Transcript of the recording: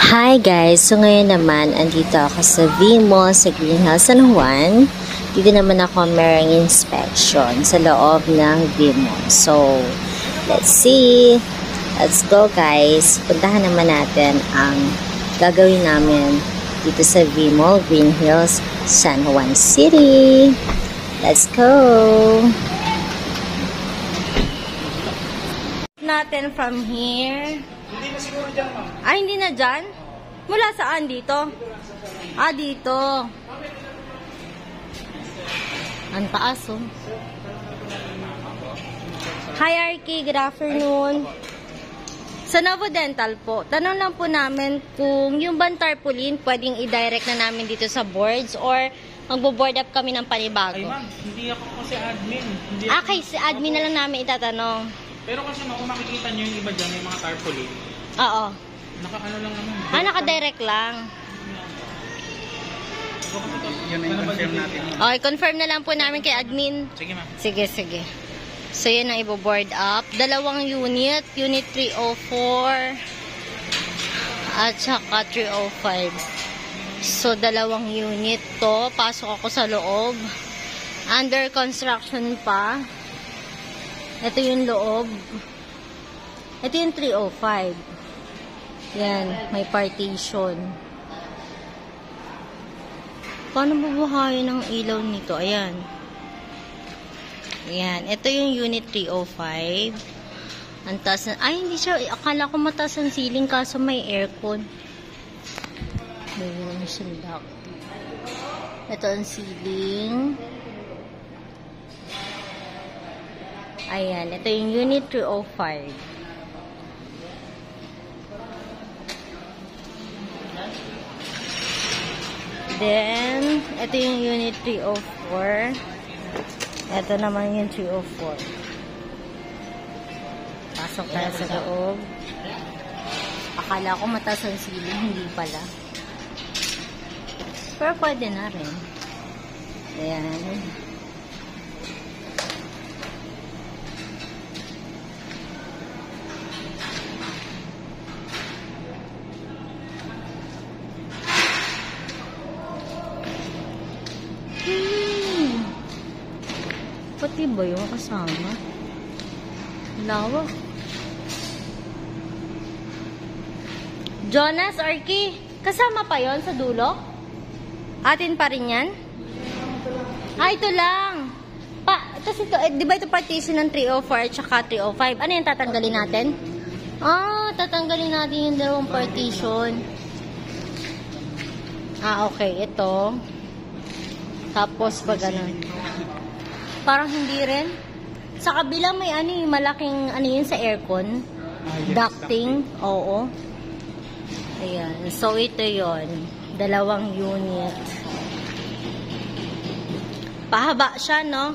Hi guys! So ngayon naman, andito ako sa V-Mall sa Green Hills San Juan. Dito naman ako merong inspection sa loob ng V-Mall. So, let's see! Let's go guys! Puntahan naman natin ang gagawin namin dito sa V-Mall, Green Hills, San Juan City. Let's go! Natin from here. Hindi na siguro dyan, ma'am. Ah, hindi na dyan? Mula saan? Dito? Ah, dito. Ang taas, oh. Hi, Arky. Good afternoon. Sa Novo Dental po, tanong lang po namin kung yung bang tarpaulin pwedeng i-direct na namin dito sa boards or magbo-board up kami ng panibago. Ay, ma'am. Hindi ako kasi admin. Kay si admin na lang namin itatanong. Pero kasi kung makikita nyo yung iba dyan, may mga tarpaulin. Oo. Naka-ano lang naman. Naka-direct lang. Yun ay confirm natin. Okay, confirm na lang po namin kay admin. Sige, ma'am. Sige, sige. So, yan ang ibo-board up. Dalawang unit. Unit 304 at saka 305. So, dalawang unit to. Pasok ako sa loob. Under construction pa. Ito yung loob. Ito yung 305. Yan, may partition. Paano bubuhayin ang ilaw nito? Ayan. Ayan, ito yung unit 305. Ang taas na, ay hindi siya, akala ko mataas ang ceiling kaso may aircon. Mayroon siyang lock. Ito ang ceiling. Ayan, ito yung unit 305. Then, ito yung unit 304. Ito naman yung 304. Pasok tayo sa loob. Akala ko mataas ang ceiling, hindi pala. Pero pwede na rin. Ayan. Pati ba yung kasama? Lawak. Jonas, Arky, kasama pa yon sa dulo? Atin pa rin yan? Ah, ito lang. Kasi ito, di ba ito partition ng 304 at saka 305? Ano yung tatanggalin natin? Ah, tatanggalin natin yung dalawang partition. Ah, okay. Ito. Tapos pag ganun. Parang hindi rin. Sa kabila may malaking yun sa aircon. Ducting. Oo. Ayan. So, ito yon. Dalawang unit. Pahaba siya, no?